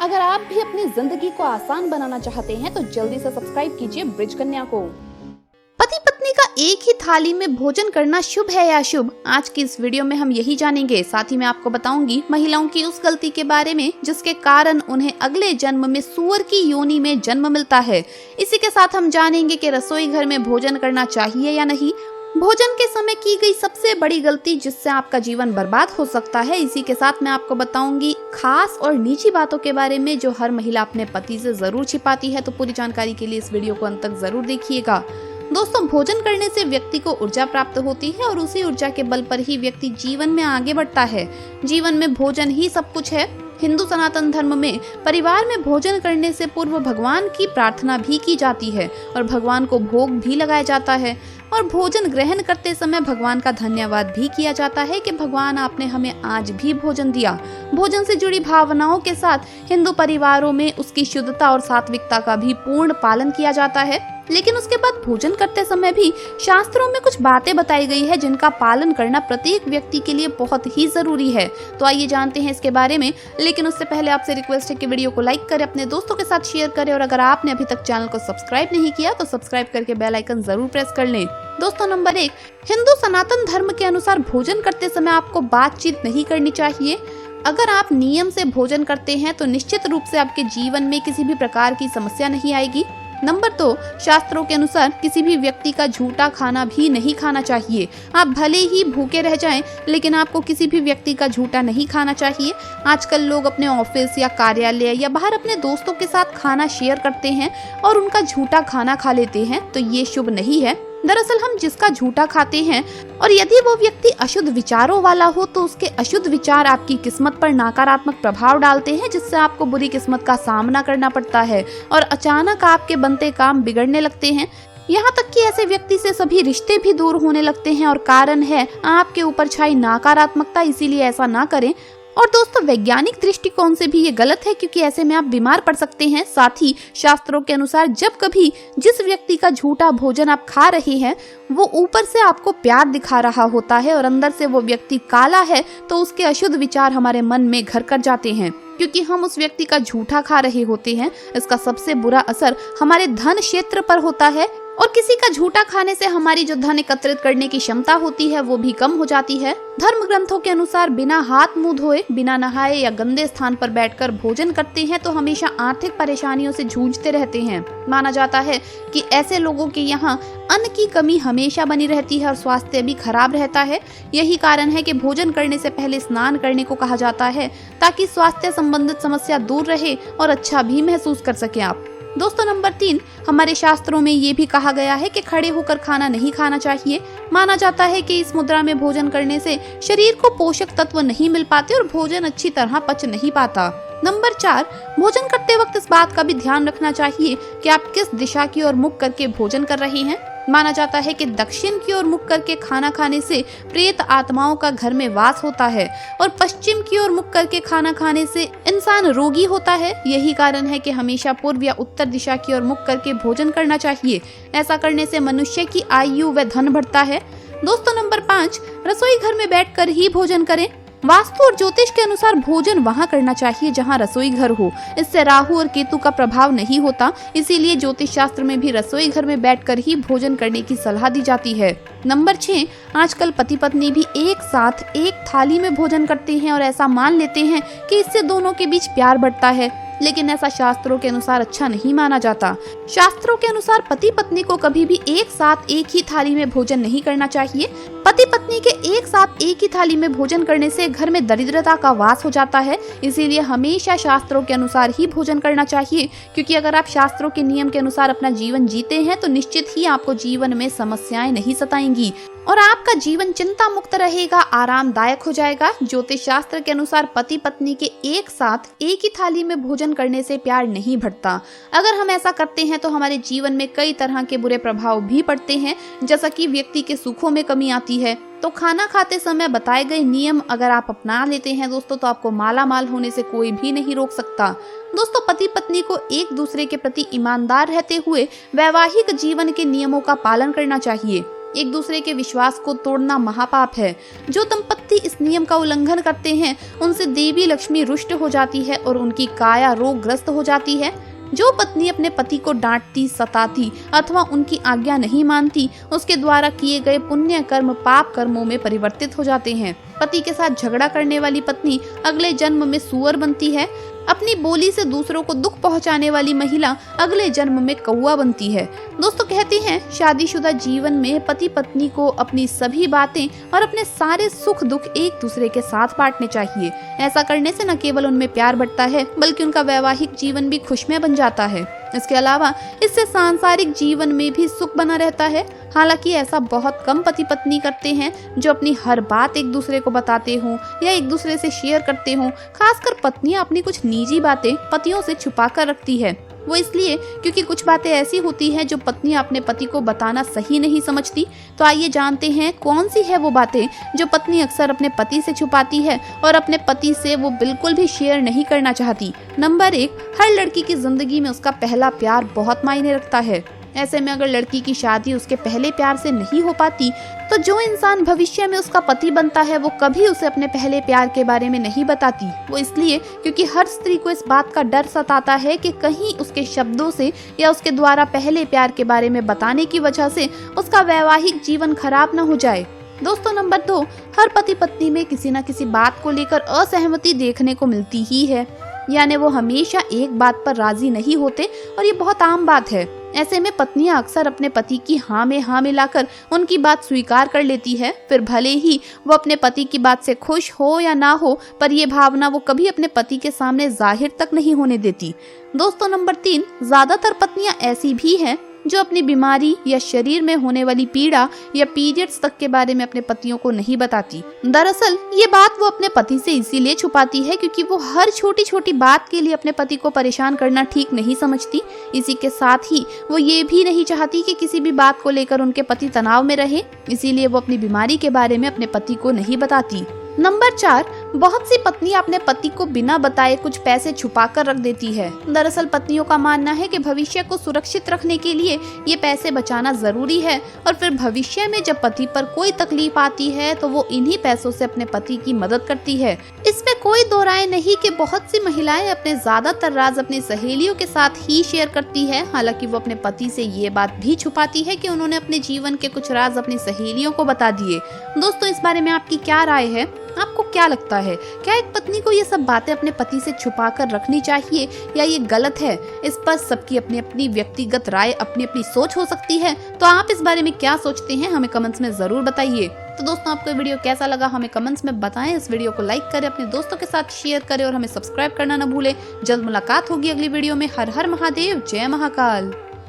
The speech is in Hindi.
अगर आप भी अपनी जिंदगी को आसान बनाना चाहते हैं तो जल्दी से सब्सक्राइब कीजिए ब्रिज कन्या को। पति पत्नी का एक ही थाली में भोजन करना शुभ है या अशुभ, आज की इस वीडियो में हम यही जानेंगे। साथ ही मैं आपको बताऊंगी महिलाओं की उस गलती के बारे में जिसके कारण उन्हें अगले जन्म में सूअर की योनि में जन्म मिलता है। इसी के साथ हम जानेंगे कि रसोई घर में भोजन करना चाहिए या नहीं, भोजन के समय की गई सबसे बड़ी गलती जिससे आपका जीवन बर्बाद हो सकता है। इसी के साथ मैं आपको बताऊंगी खास और निजी बातों के बारे में जो हर महिला अपने पति से जरूर छिपाती है। तो पूरी जानकारी के लिए इस वीडियो को अंत तक जरूर देखिएगा। दोस्तों, भोजन करने से व्यक्ति को ऊर्जा प्राप्त होती है और उसी ऊर्जा के बल पर ही व्यक्ति जीवन में आगे बढ़ता है। जीवन में भोजन ही सब कुछ है। हिंदू सनातन धर्म में परिवार में भोजन करने से पूर्व भगवान की प्रार्थना भी की जाती है और भगवान को भोग भी लगाया जाता है और भोजन ग्रहण करते समय भगवान का धन्यवाद भी किया जाता है कि भगवान आपने हमें आज भी भोजन दिया। भोजन से जुड़ी भावनाओं के साथ हिंदू परिवारों में उसकी शुद्धता और सात्विकता का भी पूर्ण पालन किया जाता है। लेकिन उसके बाद भोजन करते समय भी शास्त्रों में कुछ बातें बताई गई है जिनका पालन करना प्रत्येक व्यक्ति के लिए बहुत ही जरूरी है। तो आइए जानते हैं इसके बारे में। लेकिन उससे पहले आपसे रिक्वेस्ट है कि वीडियो को लाइक करें, अपने दोस्तों के साथ शेयर करें और अगर आपने अभी तक चैनल को सब्सक्राइब नहीं किया तो सब्सक्राइब करके बेल आइकन जरूर प्रेस कर लें। दोस्तों, नंबर 1, हिंदू सनातन धर्म के अनुसार भोजन करते समय आपको बातचीत नहीं करनी चाहिए। अगर आप नियम से भोजन करते हैं तो निश्चित रूप से आपके जीवन में किसी भी प्रकार की समस्या नहीं आएगी। नंबर 2, शास्त्रों के अनुसार किसी भी व्यक्ति का झूठा खाना भी नहीं खाना चाहिए। आप भले ही भूखे रह जाएं, लेकिन आपको किसी भी व्यक्ति का झूठा नहीं खाना चाहिए। आजकल लोग अपने ऑफिस या कार्यालय या बाहर अपने दोस्तों के साथ खाना शेयर करते हैं और उनका झूठा खाना खा लेते हैं, तो ये शुभ नहीं है। दरअसल हम जिसका झूठा खाते हैं और यदि वो व्यक्ति अशुद्ध विचारों वाला हो तो उसके अशुद्ध विचार आपकी किस्मत पर नकारात्मक प्रभाव डालते हैं, जिससे आपको बुरी किस्मत का सामना करना पड़ता है और अचानक आपके बनते काम बिगड़ने लगते हैं। यहाँ तक कि ऐसे व्यक्ति से सभी रिश्ते भी दूर होने लगते हैं और कारण है आपके ऊपर छाई नकारात्मकता। इसीलिए ऐसा ना करें। और दोस्तों, वैज्ञानिक दृष्टिकोण से भी ये गलत है क्योंकि ऐसे में आप बीमार पड़ सकते हैं। साथ ही शास्त्रों के अनुसार जब कभी जिस व्यक्ति का झूठा भोजन आप खा रहे हैं वो ऊपर से आपको प्यार दिखा रहा होता है और अंदर से वो व्यक्ति काला है, तो उसके अशुद्ध विचार हमारे मन में घर कर जाते हैं क्योंकि हम उस व्यक्ति का झूठा खा रहे होते हैं। इसका सबसे बुरा असर हमारे धन क्षेत्र पर होता है और किसी का झूठा खाने से हमारी जो धन एकत्रित करने की क्षमता होती है वो भी कम हो जाती है। धर्म ग्रंथों के अनुसार बिना हाथ मुंह धोए, बिना नहाए या गंदे स्थान पर बैठकर भोजन करते हैं तो हमेशा आर्थिक परेशानियों से जूझते रहते हैं। माना जाता है कि ऐसे लोगों के यहाँ अन्न की कमी हमेशा बनी रहती है और स्वास्थ्य भी खराब रहता है। यही कारण है कि भोजन करने से पहले स्नान करने को कहा जाता है ताकि स्वास्थ्य संबंधित समस्या दूर रहे और अच्छा भी महसूस कर सके आप। दोस्तों, नंबर 3, हमारे शास्त्रों में ये भी कहा गया है कि खड़े होकर खाना नहीं खाना चाहिए। माना जाता है कि इस मुद्रा में भोजन करने से शरीर को पोषक तत्व नहीं मिल पाते और भोजन अच्छी तरह पच नहीं पाता। नंबर 4, भोजन करते वक्त इस बात का भी ध्यान रखना चाहिए कि आप किस दिशा की ओर मुख करके भोजन कर रहे हैं। माना जाता है कि दक्षिण की ओर मुख करके खाना खाने से प्रेत आत्माओं का घर में वास होता है और पश्चिम की ओर मुख करके खाना खाने से इंसान रोगी होता है। यही कारण है कि हमेशा पूर्व या उत्तर दिशा की ओर मुख करके भोजन करना चाहिए। ऐसा करने से मनुष्य की आयु व धन बढ़ता है। दोस्तों, नंबर 5, रसोई घर में बैठकर ही भोजन करें। वास्तु और ज्योतिष के अनुसार भोजन वहां करना चाहिए जहां रसोई घर हो। इससे राहु और केतु का प्रभाव नहीं होता। इसीलिए ज्योतिष शास्त्र में भी रसोई घर में बैठकर ही भोजन करने की सलाह दी जाती है। नंबर 6, आजकल पति पत्नी भी एक साथ एक थाली में भोजन करते हैं और ऐसा मान लेते हैं कि इससे दोनों के बीच प्यार बढ़ता है, लेकिन ऐसा शास्त्रों के अनुसार अच्छा नहीं माना जाता। शास्त्रों के अनुसार पति पत्नी को कभी भी एक साथ एक ही थाली में भोजन नहीं करना चाहिए। पति पत्नी के एक साथ एक ही थाली में भोजन करने से घर में दरिद्रता का वास हो जाता है। इसीलिए हमेशा शास्त्रों के अनुसार ही भोजन करना चाहिए क्योंकि अगर आप शास्त्रों के नियम के अनुसार अपना जीवन जीते हैं तो निश्चित ही आपको जीवन में समस्याएं नहीं सताएंगी और आपका जीवन चिंता मुक्त रहेगा, आरामदायक हो जाएगा। ज्योतिष शास्त्र के अनुसार पति पत्नी के एक साथ एक ही थाली में भोजन करने से प्यार नहीं बढ़ता। अगर हम ऐसा करते हैं तो हमारे जीवन में कई तरह के बुरे प्रभाव भी पड़ते हैं, जैसा कि व्यक्ति के सुखों में कमी आती है। तो खाना खाते समय बताए गए नियम अगर आप अपना लेते हैं दोस्तों तो आपको माला माल होने से कोई भी नहीं रोक सकता। दोस्तों, पति पत्नी को एक दूसरे के प्रति ईमानदार रहते हुए वैवाहिक जीवन के नियमों का पालन करना चाहिए। एक दूसरे के विश्वास को तोड़ना महापाप है। जो दंपत्ति इस नियम का उल्लंघन करते हैं उनसे देवी लक्ष्मी रुष्ट हो जाती है और उनकी काया रोगग्रस्त हो जाती है। जो पत्नी अपने पति को डांटती, सताती अथवा उनकी आज्ञा नहीं मानती, उसके द्वारा किए गए पुण्य कर्म पाप कर्मों में परिवर्तित हो जाते हैं। पति के साथ झगड़ा करने वाली पत्नी अगले जन्म में सूअर बनती है। अपनी बोली से दूसरों को दुख पहुंचाने वाली महिला अगले जन्म में कौवा बनती है। दोस्तों कहते हैं शादीशुदा जीवन में पति पत्नी को अपनी सभी बातें और अपने सारे सुख दुख एक दूसरे के साथ बांटने चाहिए। ऐसा करने से न केवल उनमें प्यार बढ़ता है बल्कि उनका वैवाहिक जीवन भी खुशमय बन जाता है। इसके अलावा इससे सांसारिक जीवन में भी सुख बना रहता है। हालांकि ऐसा बहुत कम पति पत्नी करते हैं जो अपनी हर बात एक दूसरे को बताते हों या एक दूसरे से शेयर करते हों। खासकर पत्नियां अपनी कुछ निजी बातें पतियों से छुपा कर रखती है। वो इसलिए क्योंकि कुछ बातें ऐसी होती हैं जो पत्नियां अपने पति को बताना सही नहीं समझती। तो आइए जानते हैं कौन सी है वो बातें जो पत्नी अक्सर अपने पति से छुपाती है और अपने पति से वो बिल्कुल भी शेयर नहीं करना चाहती। नंबर 1, हर लड़की की जिंदगी में उसका पहला प्यार बहुत मायने रखता है। ऐसे में अगर लड़की की शादी उसके पहले प्यार से नहीं हो पाती तो जो इंसान भविष्य में उसका पति बनता है वो कभी उसे अपने पहले प्यार के बारे में नहीं बताती। वो इसलिए क्योंकि हर स्त्री को इस बात का डर सताता है कि कहीं उसके शब्दों से या उसके द्वारा पहले प्यार के बारे में बताने की वजह से उसका वैवाहिक जीवन खराब न हो जाए। दोस्तों नंबर 2, हर पति पत्नी में किसी न किसी बात को लेकर असहमति देखने को मिलती ही है। यानी वो हमेशा एक बात पर राजी नहीं होते और ये बहुत आम बात है। ऐसे में पत्नियां अक्सर अपने पति की हाँ में हाँ मिलाकर उनकी बात स्वीकार कर लेती है। फिर भले ही वो अपने पति की बात से खुश हो या ना हो, पर ये भावना वो कभी अपने पति के सामने जाहिर तक नहीं होने देती। दोस्तों नंबर 3, ज्यादातर पत्नियां ऐसी भी हैं जो अपनी बीमारी या शरीर में होने वाली पीड़ा या पीरियड्स तक के बारे में अपने पतियों को नहीं बताती। दरअसल ये बात वो अपने पति से इसीलिए छुपाती है क्योंकि वो हर छोटी छोटी बात के लिए अपने पति को परेशान करना ठीक नहीं समझती। इसी के साथ ही वो ये भी नहीं चाहती कि किसी भी बात को लेकर उनके पति तनाव में रहे, इसीलिए वो अपनी बीमारी के बारे में अपने पति को नहीं बताती। नंबर 4, बहुत सी पत्नियां अपने पति को बिना बताए कुछ पैसे छुपा कर रख देती है। दरअसल पत्नियों का मानना है कि भविष्य को सुरक्षित रखने के लिए ये पैसे बचाना जरूरी है और फिर भविष्य में जब पति पर कोई तकलीफ आती है तो वो इन्हीं पैसों से अपने पति की मदद करती है। इसमें कोई दो राय नहीं कि बहुत सी महिलाएं अपने ज्यादातर राज अपनी सहेलियों के साथ ही शेयर करती है। हालांकि वो अपने पति से ये बात भी छुपाती है कि उन्होंने अपने जीवन के कुछ राज अपनी सहेलियों को बता दिए। दोस्तों इस बारे में आपकी क्या राय है? आपको क्या लगता है, क्या एक पत्नी को ये सब बातें अपने पति से छुपा कर रखनी चाहिए या ये गलत है? इस पर सबकी अपनी अपनी व्यक्तिगत राय, अपनी अपनी सोच हो सकती है। तो आप इस बारे में क्या सोचते हैं हमें कमेंट्स में जरूर बताइए। तो दोस्तों आपको वीडियो कैसा लगा हमें कमेंट्स में बताएं। इस वीडियो को लाइक करें, अपने दोस्तों के साथ शेयर करें और हमें सब्सक्राइब करना न भूलें। जल्द मुलाकात होगी अगली वीडियो में। हर हर महादेव, जय महाकाल।